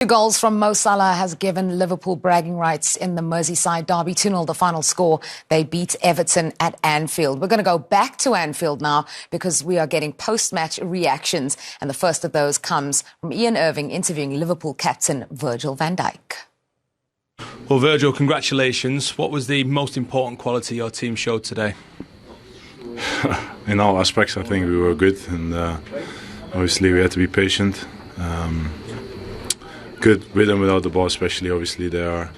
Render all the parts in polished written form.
Two goals from Mo Salah has given Liverpool bragging rights in the Merseyside derby. 2-0 the final score. They beat Everton at Anfield. We're going to go back to Anfield now because we are getting post-match reactions. And the first of those comes from Ian Irving interviewing Liverpool captain Virgil van Dijk. Well, Virgil, congratulations. What was the most important quality your team showed today? In all aspects, I think we were good, and obviously we had to be patient. Good with and without the ball, especially. Obviously, they are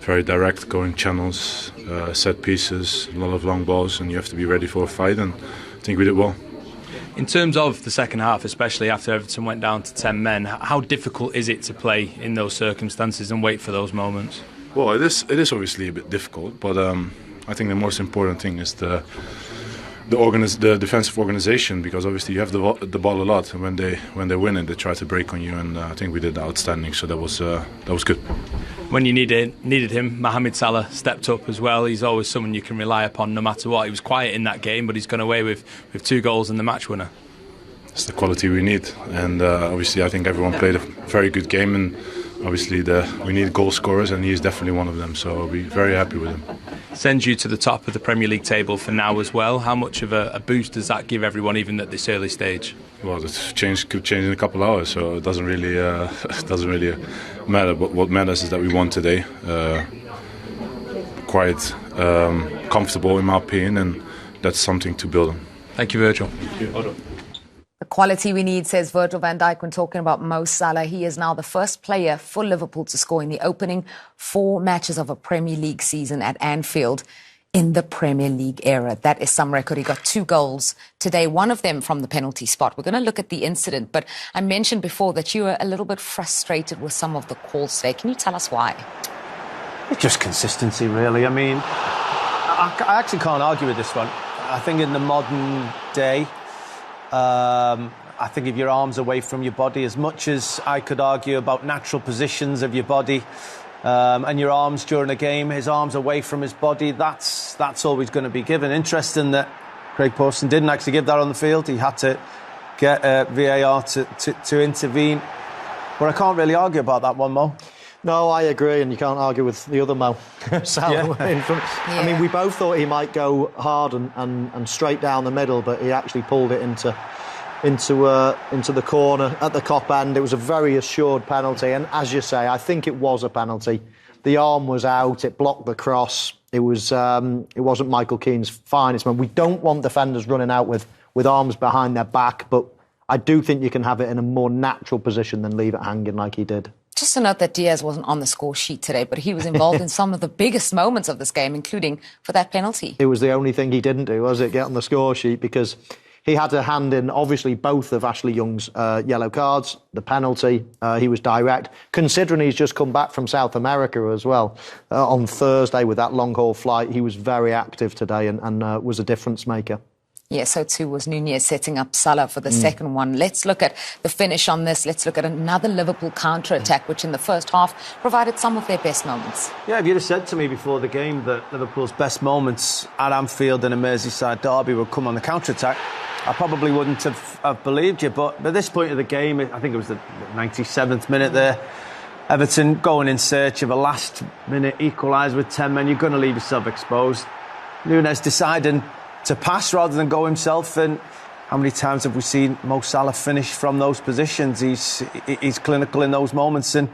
very direct, going channels, set pieces, a lot of long balls, and you have to be ready for a fight. And I think we did well. In terms of the second half, especially after Everton went down to 10 men, how difficult is it to play in those circumstances and wait for those moments? Well, it is obviously a bit difficult, but I think the most important thing is the defensive organisation, because obviously you have the ball a lot, and when they win it, they try to break on you, and I think we did outstanding. So that was good. When you needed him, Mohamed Salah stepped up as well. He's always someone you can rely upon no matter what. He was quiet in that game, but he's gone away with 2 goals and the match winner. It's the quality we need, and obviously I think everyone played a very good game, and obviously we need goal scorers, and he's definitely one of them. So I'll be very happy with him. Sends you to the top of the Premier League table for now as well. How much of a boost does that give everyone, even at this early stage? Well, could change in a couple of hours, so it doesn't really matter. But what matters is that we won today, quite comfortable in my opinion, and that's something to build on. Thank you, Virgil. Thank you. The quality we need, says Virgil van Dijk when talking about Mo Salah. He is now the first player for Liverpool to score in the opening 4 matches of a Premier League season at Anfield in the Premier League era. That is some record. He got 2 goals today, one of them from the penalty spot. We're going to look at the incident, but I mentioned before that you were a little bit frustrated with some of the calls today. Can you tell us why? It's just consistency, really. I mean, I actually can't argue with this one. I think in the modern day, I think if your arm's away from your body, as much as I could argue about natural positions of your body and your arms during a game, his arm's away from his body, that's always going to be given. Interesting that Craig Pawson didn't actually give that on the field. He had to get VAR to intervene. But I can't really argue about that one, Mo. No, I agree, and you can't argue with the other Mo. Salah in front. I mean, we both thought he might go hard and straight down the middle, but he actually pulled it into the corner at the Kop end. It was a very assured penalty, and as you say, I think it was a penalty. The arm was out, it blocked the cross. It wasn't Michael Keane's finest moment. We don't want defenders running out with arms behind their back, but I do think you can have it in a more natural position than leave it hanging like he did. Just to note that Diaz wasn't on the score sheet today, but he was involved in some of the biggest moments of this game, including for that penalty. It was the only thing he didn't do, was it? Get on the score sheet, because he had to hand in, obviously, both of Ashley Young's yellow cards, the penalty. He was direct. Considering he's just come back from South America as well on Thursday with that long-haul flight, he was very active today and was a difference maker. Yeah, so too was Nunez setting up Salah for the second one. Let's look at the finish on this. Let's look at another Liverpool counter-attack, which in the first half provided some of their best moments. Yeah, if you'd have said to me before the game that Liverpool's best moments at Anfield in a Merseyside derby would come on the counter-attack, I probably wouldn't have believed you. But at this point of the game, I think it was the 97th minute there, Everton going in search of a last-minute equaliser with 10 men. You're going to leave yourself exposed. Nunez deciding to pass rather than go himself, and how many times have we seen Mo Salah finish from those positions? He's clinical in those moments, and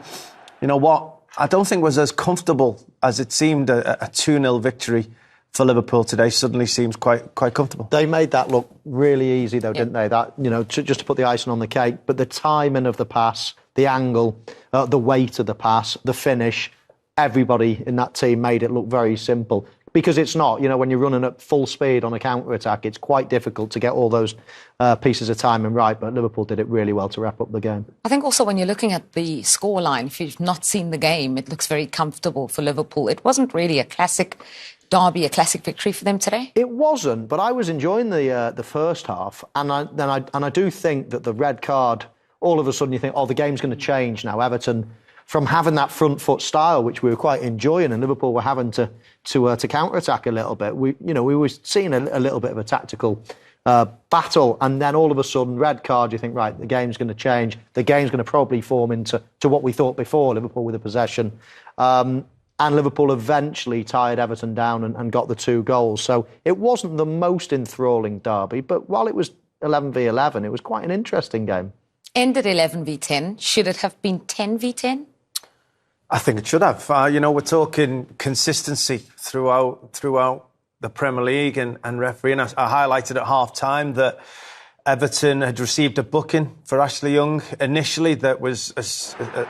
you know what? I don't think it was as comfortable as it seemed. A 2-0 victory for Liverpool today suddenly seems quite comfortable. They made that look really easy, though, didn't they? That, you know, just to put the icing on the cake. But the timing of the pass, the angle, the weight of the pass, the finish, everybody in that team made it look very simple. Because it's not, you know, when you're running at full speed on a counter-attack, it's quite difficult to get all those pieces of timing right, but Liverpool did it really well to wrap up the game. I think also when you're looking at the scoreline, if you've not seen the game, it looks very comfortable for Liverpool. It wasn't really a classic derby, a classic victory for them today? It wasn't, but I was enjoying the first half, and I do think that the red card, all of a sudden you think, oh, the game's going to change now. Everton, from having that front foot style, which we were quite enjoying, and Liverpool were having to counter-attack a little bit. We were seeing a little bit of a tactical battle, and then all of a sudden, red card, you think, right, the game's going to change. The game's going to probably form into what we thought before, Liverpool with the possession. And Liverpool eventually tied Everton down and got the 2 goals. So it wasn't the most enthralling derby, but while it was 11v11, it was quite an interesting game. Ended 11v10. Should it have been 10v10? I think it should have. We're talking consistency throughout the Premier League and refereeing. I highlighted at half-time that Everton had received a booking for Ashley Young initially that was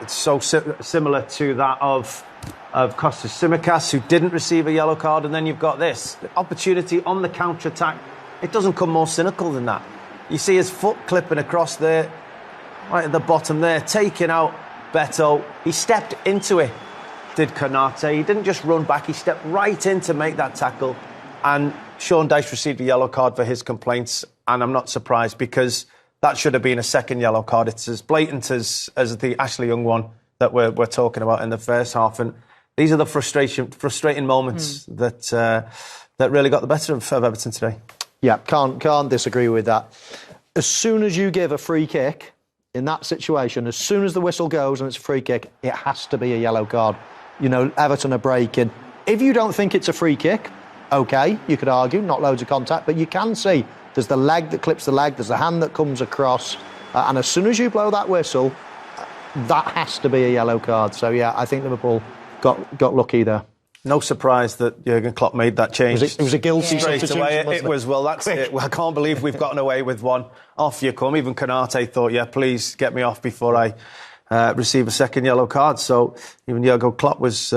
so similar to that of Kostas Tsimikas, who didn't receive a yellow card, and then you've got this the opportunity on the counter-attack. It doesn't come more cynical than that. You see his foot clipping across there, right at the bottom there, taking out Beto. He stepped into it, did Konate. He didn't just run back, he stepped right in to make that tackle. And Sean Dyche received a yellow card for his complaints, and I'm not surprised because that should have been a second yellow card. It's as blatant as the Ashley Young one that we're talking about in the first half. And these are the frustrating moments that really got the better of Everton today. Yeah, can't disagree with that. As soon as you give a free kick in that situation, as soon as the whistle goes and it's a free kick, it has to be a yellow card. Everton are breaking. If you don't think it's a free kick, OK, you could argue, not loads of contact, but you can see there's the leg that clips the leg, there's the hand that comes across, and as soon as you blow that whistle, that has to be a yellow card. So, yeah, I think Liverpool got lucky there. No surprise that Jurgen Klopp made that change. It was a guilty substitution. It was, well, that's it. Well, I can't believe we've gotten away with one. Off you come. Even Konate thought, yeah, please get me off before I receive a second yellow card. So even Jurgen Klopp was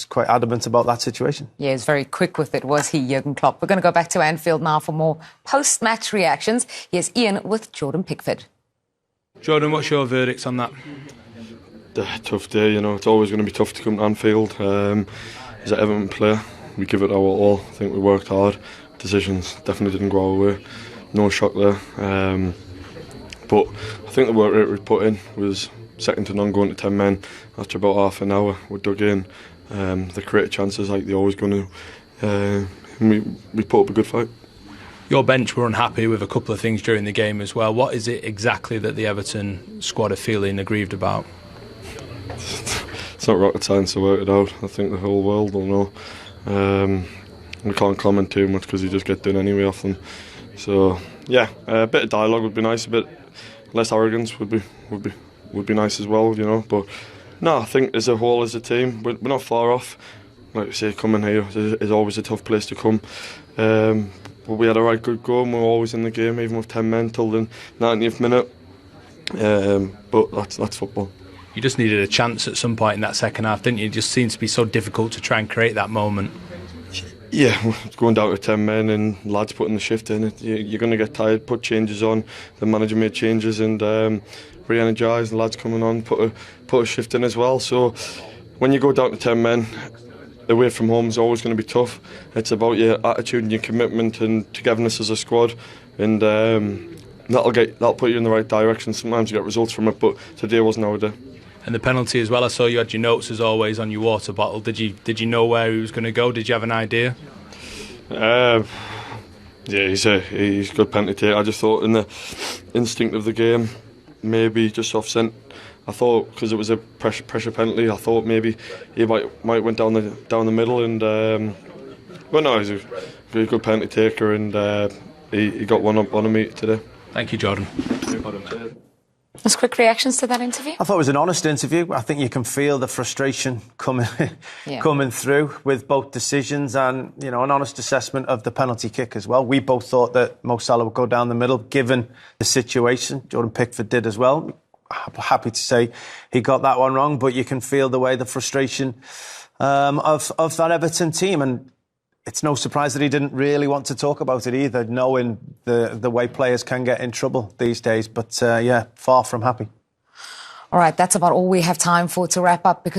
quite adamant about that situation. Yeah, he was very quick with it, was he, Jurgen Klopp? We're going to go back to Anfield now for more post-match reactions. Here's Ian with Jordan Pickford. Jordan, what's your verdicts on that? Tough day, it's always going to be tough to come to Anfield. As an Everton player, we give it our all. I think we worked hard. Decisions definitely didn't go our way. No shock there. But I think the work rate we put in was second to none, going to 10 men. After about half an hour, we dug in. They created chances like they're always going to. We put up a good fight. Your bench were unhappy with a couple of things during the game as well. What is it exactly that the Everton squad are feeling aggrieved about? It's not rocket science to work it out. I think the whole world will know. We can't comment too much because you just get done anyway off them. So yeah, a bit of dialogue would be nice. A bit less arrogance would be nice as well, But no, I think as a whole, as a team, we're not far off. Like you say, coming here is always a tough place to come. But we had a right good go and we're always in the game, even with 10 men till the 90th minute. But that's football. You just needed a chance at some point in that second half, didn't you? It just seems to be so difficult to try and create that moment. Yeah, going down to 10 men and lads putting the shift in, you're going to get tired, put changes on. The manager made changes and re-energised, and lads coming on, put a shift in as well. So when you go down to 10 men, away from home is always going to be tough. It's about your attitude and your commitment and togetherness as a squad, and that'll put you in the right direction. Sometimes you get results from it, but today wasn't our day. And the penalty as well, I saw you had your notes as always on your water bottle. Did you know where he was going to go? Did you have an idea? Yeah, he's a good penalty taker. I just thought in the instinct of the game, maybe just off scent. I thought because it was a pressure penalty, I thought maybe he might went down the middle, and but no, he's a very good penalty taker, and he got one up on me today. Thank you, Jordan. Just quick reactions to that interview? I thought it was an honest interview. I think you can feel the frustration coming through with both decisions and, an honest assessment of the penalty kick as well. We both thought that Mo Salah would go down the middle, given the situation. Jordan Pickford did as well. I'm happy to say he got that one wrong, but you can feel the frustration of that Everton team. And it's no surprise that he didn't really want to talk about it either, knowing the way players can get in trouble these days. But far from happy. All right, that's about all we have time for to wrap up. Because